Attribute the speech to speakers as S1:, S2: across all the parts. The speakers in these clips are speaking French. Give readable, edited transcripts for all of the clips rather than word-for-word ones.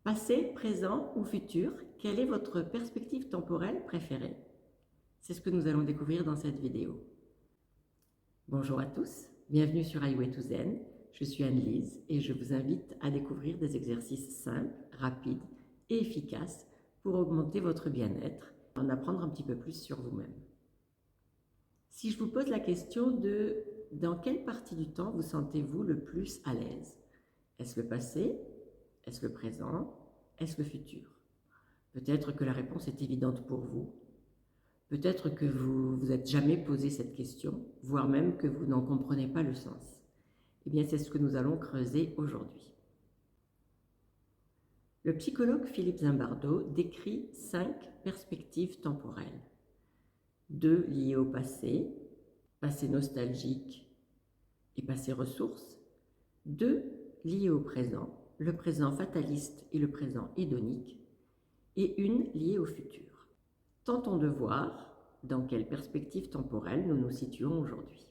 S1: Passé, présent ou futur, quelle est votre perspective temporelle préférée? C'est ce que nous allons découvrir dans cette vidéo. Bonjour à tous, bienvenue sur Highway to Zen. Je suis Anne-Lise et je vous invite à découvrir des exercices simples, rapides et efficaces pour augmenter votre bien-être, en apprendre un petit peu plus sur vous-même. Si je vous pose la question de dans quelle partie du temps vous sentez-vous le plus à l'aise? Est-ce le passé? Est-ce le présent? Est-ce le futur? Peut-être que la réponse est évidente pour vous. Peut-être que vous vous êtes jamais posé cette question, voire même que vous n'en comprenez pas le sens. Eh bien, c'est ce que nous allons creuser aujourd'hui. Le psychologue Philippe Zimbardo décrit 5 perspectives temporelles. 2 liées au passé, passé nostalgique et passé ressource. 2 liées au présent, le présent fataliste et le présent hédonique. Et une liée au futur. Tentons de voir dans quelle perspective temporelle nous nous situons aujourd'hui.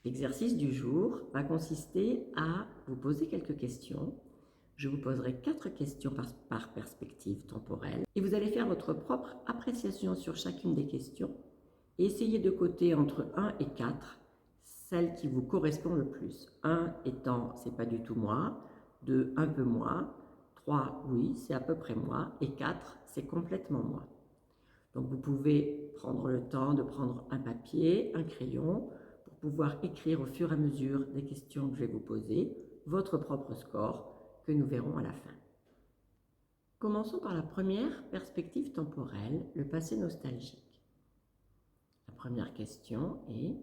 S1: L'exercice du jour va consister à vous poser quelques questions. Je vous poserai 4 questions par perspective temporelle et vous allez faire votre propre appréciation sur chacune des questions et essayer de coter entre 1 et 4 celle qui vous correspond le plus. 1 étant c'est pas du tout moi, 2 un peu moi, 3 oui c'est à peu près moi et 4 c'est complètement moi. Donc vous pouvez prendre le temps de prendre un papier, un crayon pour pouvoir écrire au fur et à mesure des questions que je vais vous poser votre propre score que nous verrons à la fin. Commençons par la première perspective temporelle, le passé nostalgique. La première question est: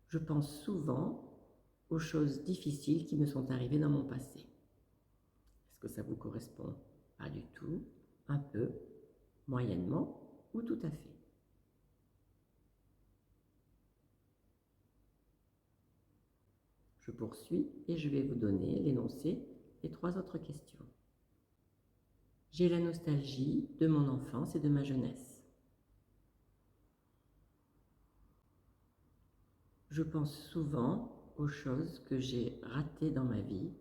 S1: je pense souvent aux choses difficiles qui me sont arrivées dans mon passé. Est-ce que ça vous correspond? Pas du tout, un peu, moyennement ou tout à fait? Je poursuis et je vais vous donner l'énoncé des 3 autres questions. J'ai la nostalgie de mon enfance et de ma jeunesse. Je pense souvent aux choses que j'ai ratées dans ma vie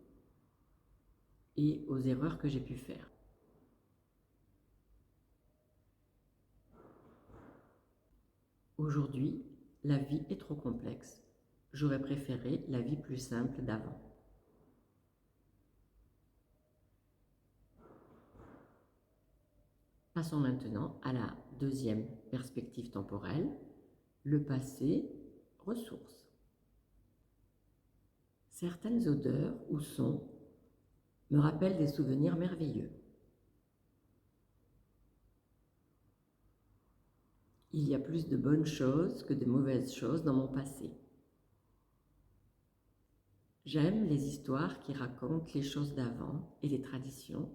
S1: et aux erreurs que j'ai pu faire. Aujourd'hui, la vie est trop complexe. J'aurais préféré la vie plus simple d'avant. Passons maintenant à la deuxième perspective temporelle, le passé, ressources. Certaines odeurs ou sons me rappellent des souvenirs merveilleux. Il y a plus de bonnes choses que de mauvaises choses dans mon passé. J'aime les histoires qui racontent les choses d'avant et les traditions.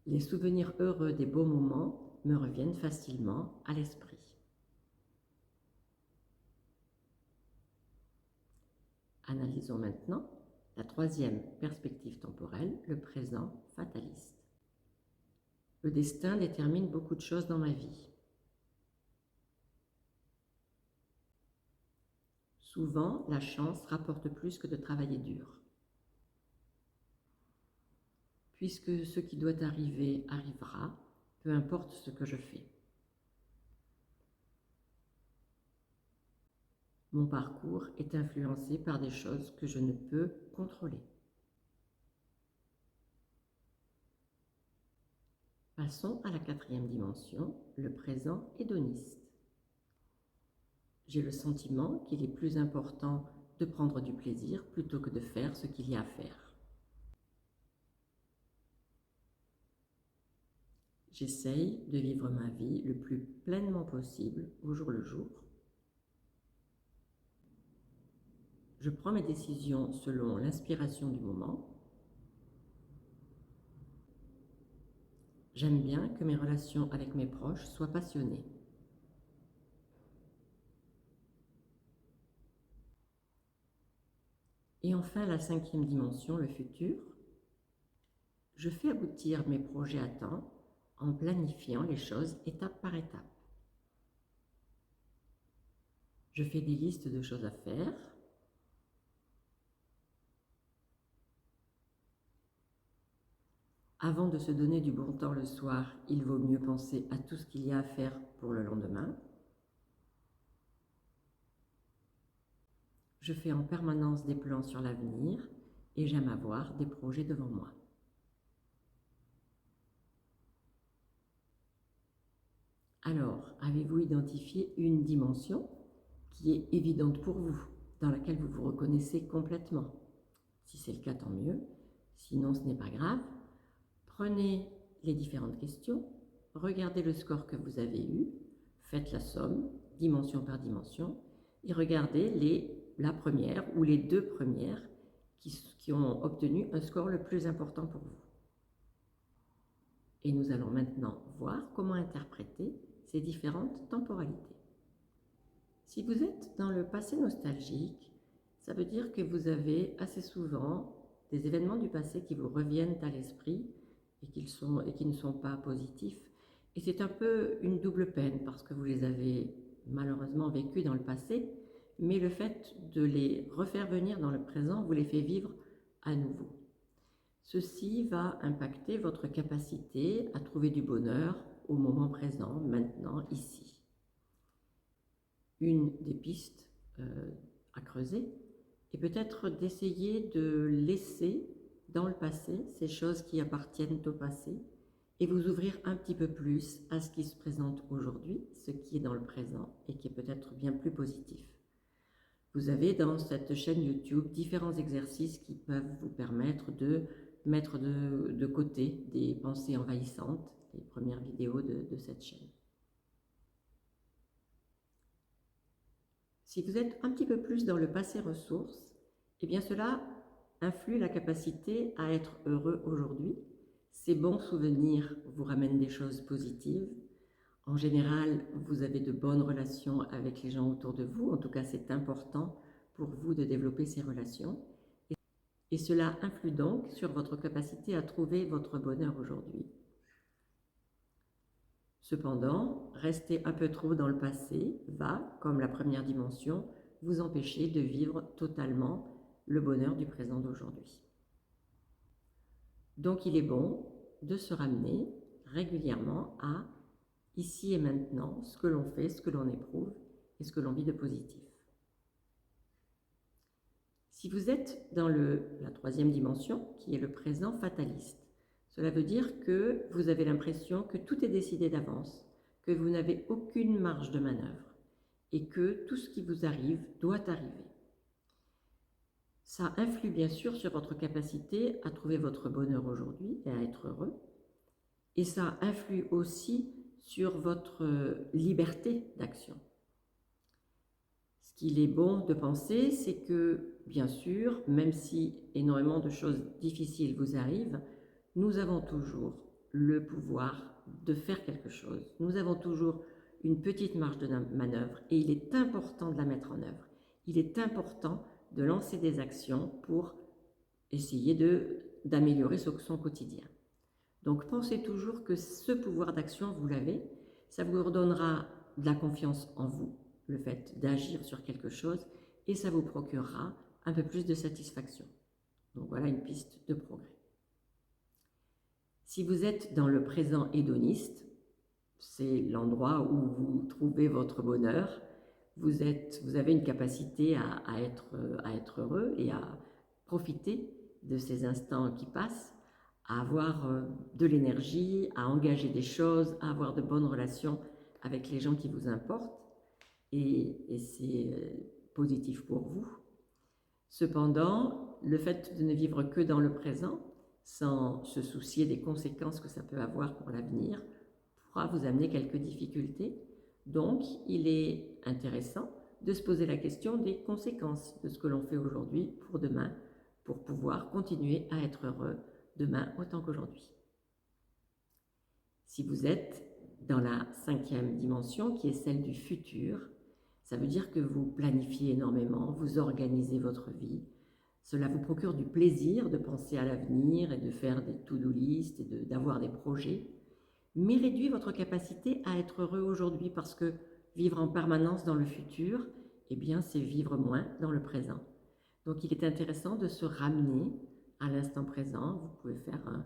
S1: Les souvenirs heureux des beaux moments me reviennent facilement à l'esprit. Analysons maintenant la troisième perspective temporelle, le présent fataliste. Le destin détermine beaucoup de choses dans ma vie. Souvent, la chance rapporte plus que de travailler dur. Puisque ce qui doit arriver arrivera, peu importe ce que je fais. Mon parcours est influencé par des choses que je ne peux contrôler. Passons à la quatrième dimension, le présent hédoniste. J'ai le sentiment qu'il est plus important de prendre du plaisir plutôt que de faire ce qu'il y a à faire. J'essaye de vivre ma vie le plus pleinement possible au jour le jour. Je prends mes décisions selon l'inspiration du moment. J'aime bien que mes relations avec mes proches soient passionnées. Et enfin, la cinquième dimension, le futur. Je fais aboutir mes projets à temps en planifiant les choses étape par étape. Je fais des listes de choses à faire. Avant de se donner du bon temps le soir, il vaut mieux penser à tout ce qu'il y a à faire pour le lendemain. Je fais en permanence des plans sur l'avenir et j'aime avoir des projets devant moi. Alors, avez-vous identifié une dimension qui est évidente pour vous, dans laquelle vous vous reconnaissez complètement? Si c'est le cas, tant mieux. Sinon, ce n'est pas grave. Prenez les différentes questions, regardez le score que vous avez eu, faites la somme, dimension par dimension, et regardez la première ou les deux premières qui ont obtenu un score le plus important pour vous. Et nous allons maintenant voir comment interpréter ces différentes temporalités. Si vous êtes dans le passé nostalgique, ça veut dire que vous avez assez souvent des événements du passé qui vous reviennent à l'esprit et qui ne sont pas positifs. Et c'est un peu une double peine parce que vous les avez malheureusement vécus dans le passé, mais le fait de les refaire venir dans le présent vous les fait vivre à nouveau. Ceci va impacter votre capacité à trouver du bonheur au moment présent, maintenant, ici. Une des pistes à creuser est peut-être d'essayer de laisser dans le passé ces choses qui appartiennent au passé et vous ouvrir un petit peu plus à ce qui se présente aujourd'hui, ce qui est dans le présent et qui est peut-être bien plus positif. Vous avez dans cette chaîne YouTube différents exercices qui peuvent vous permettre de mettre de côté des pensées envahissantes, les premières vidéos de cette chaîne. Si vous êtes un petit peu plus dans le passé ressources, eh bien cela influe la capacité à être heureux aujourd'hui. Ces bons souvenirs vous ramènent des choses positives. En général, vous avez de bonnes relations avec les gens autour de vous. En tout cas, c'est important pour vous de développer ces relations. Et cela influe donc sur votre capacité à trouver votre bonheur aujourd'hui. Cependant, rester un peu trop dans le passé va, comme la première dimension, vous empêcher de vivre totalement le bonheur du présent d'aujourd'hui. Donc il est bon de se ramener régulièrement à ici et maintenant, ce que l'on fait, ce que l'on éprouve et ce que l'on vit de positif. Si vous êtes dans la troisième dimension, qui est le présent fataliste, cela veut dire que vous avez l'impression que tout est décidé d'avance, que vous n'avez aucune marge de manœuvre et que tout ce qui vous arrive doit arriver. Ça influe bien sûr sur votre capacité à trouver votre bonheur aujourd'hui et à être heureux. Et ça influe aussi sur votre liberté d'action. Ce qu'il est bon de penser, c'est que, bien sûr, même si énormément de choses difficiles vous arrivent, nous avons toujours le pouvoir de faire quelque chose. Nous avons toujours une petite marge de manœuvre et il est important de la mettre en œuvre. Il est important de lancer des actions pour essayer d'améliorer son quotidien. Donc pensez toujours que ce pouvoir d'action, vous l'avez, ça vous redonnera de la confiance en vous, le fait d'agir sur quelque chose, et ça vous procurera un peu plus de satisfaction. Donc voilà une piste de progrès. Si vous êtes dans le présent hédoniste, c'est l'endroit où vous trouvez votre bonheur, vous avez une capacité à être heureux et à profiter de ces instants qui passent, à avoir de l'énergie, à engager des choses, à avoir de bonnes relations avec les gens qui vous importent, et c'est positif pour vous. Cependant, le fait de ne vivre que dans le présent, sans se soucier des conséquences que ça peut avoir pour l'avenir, pourra vous amener quelques difficultés. Donc, il est intéressant de se poser la question des conséquences de ce que l'on fait aujourd'hui pour demain, pour pouvoir continuer à être heureux demain autant qu'aujourd'hui. Si vous êtes dans la cinquième dimension, qui est celle du futur, ça veut dire que vous planifiez énormément, vous organisez votre vie. Cela vous procure du plaisir de penser à l'avenir et de faire des to-do list et d'avoir des projets, mais réduit votre capacité à être heureux aujourd'hui parce que vivre en permanence dans le futur, eh bien, c'est vivre moins dans le présent. Donc, il est intéressant de se ramener à l'instant présent. Vous pouvez faire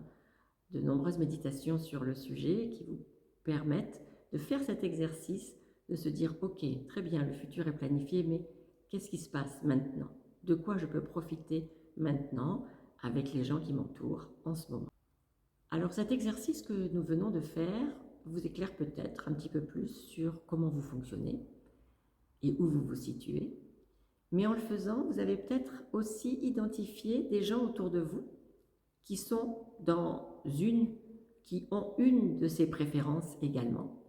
S1: de nombreuses méditations sur le sujet qui vous permettent de faire cet exercice, de se dire « Ok, très bien, le futur est planifié, mais qu'est-ce qui se passe maintenant? De quoi je peux profiter maintenant avec les gens qui m'entourent en ce moment ?» Alors cet exercice que nous venons de faire vous éclaire peut-être un petit peu plus sur comment vous fonctionnez et où vous vous situez. Mais en le faisant, vous avez peut-être aussi identifié des gens autour de vous qui qui ont une de ces préférences également.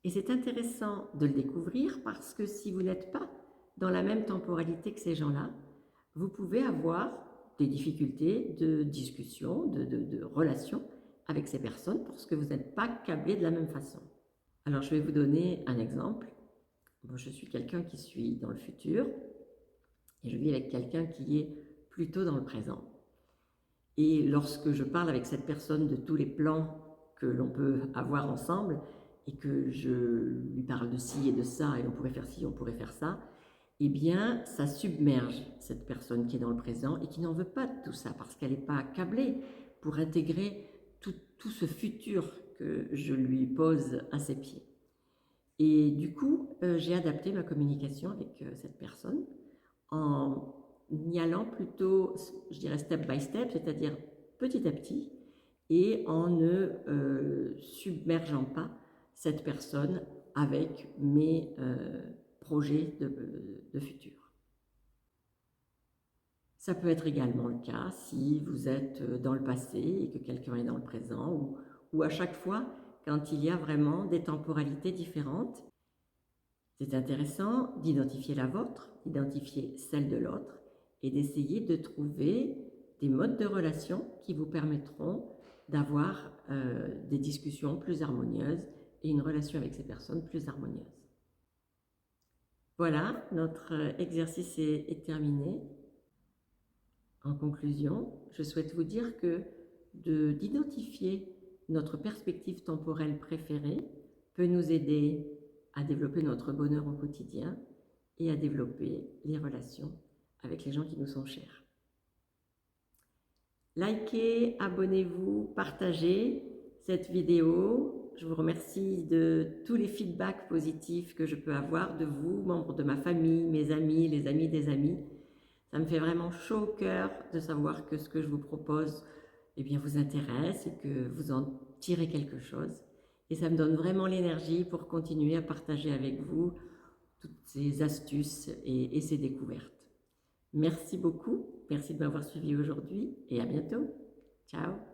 S1: Et c'est intéressant de le découvrir parce que si vous n'êtes pas dans la même temporalité que ces gens-là, vous pouvez avoir des difficultés de discussion, de relation avec ces personnes parce que vous n'êtes pas câblés de la même façon. Alors je vais vous donner un exemple. Moi, je suis quelqu'un qui suis dans le futur et je vis avec quelqu'un qui est plutôt dans le présent. Et lorsque je parle avec cette personne de tous les plans que l'on peut avoir ensemble et que je lui parle de ci et de ça et on pourrait faire ci, on pourrait faire ça, eh bien, ça submerge cette personne qui est dans le présent et qui n'en veut pas de tout ça parce qu'elle n'est pas câblée pour intégrer tout ce futur que je lui pose à ses pieds. Et du coup, j'ai adapté ma communication avec cette personne en y allant plutôt, je dirais, step by step, c'est-à-dire petit à petit, et en ne submergeant pas cette personne avec mes projets de futur. Ça peut être également le cas si vous êtes dans le passé et que quelqu'un est dans le présent, ou à chaque fois, quand il y a vraiment des temporalités différentes. C'est intéressant d'identifier la vôtre, d'identifier celle de l'autre et d'essayer de trouver des modes de relation qui vous permettront d'avoir des discussions plus harmonieuses et une relation avec ces personnes plus harmonieuse. Voilà, notre exercice est terminé. En conclusion, je souhaite vous dire que d'identifier notre perspective temporelle préférée peut nous aider à développer notre bonheur au quotidien et à développer les relations avec les gens qui nous sont chers. Likez, abonnez-vous, partagez cette vidéo. Je vous remercie de tous les feedbacks positifs que je peux avoir de vous, membres de ma famille, mes amis, les amis des amis. Ça me fait vraiment chaud au cœur de savoir que ce que je vous propose vous intéresse et que vous en tirez quelque chose. Et ça me donne vraiment l'énergie pour continuer à partager avec vous toutes ces astuces et ces découvertes. Merci beaucoup, merci de m'avoir suivi aujourd'hui et à bientôt. Ciao.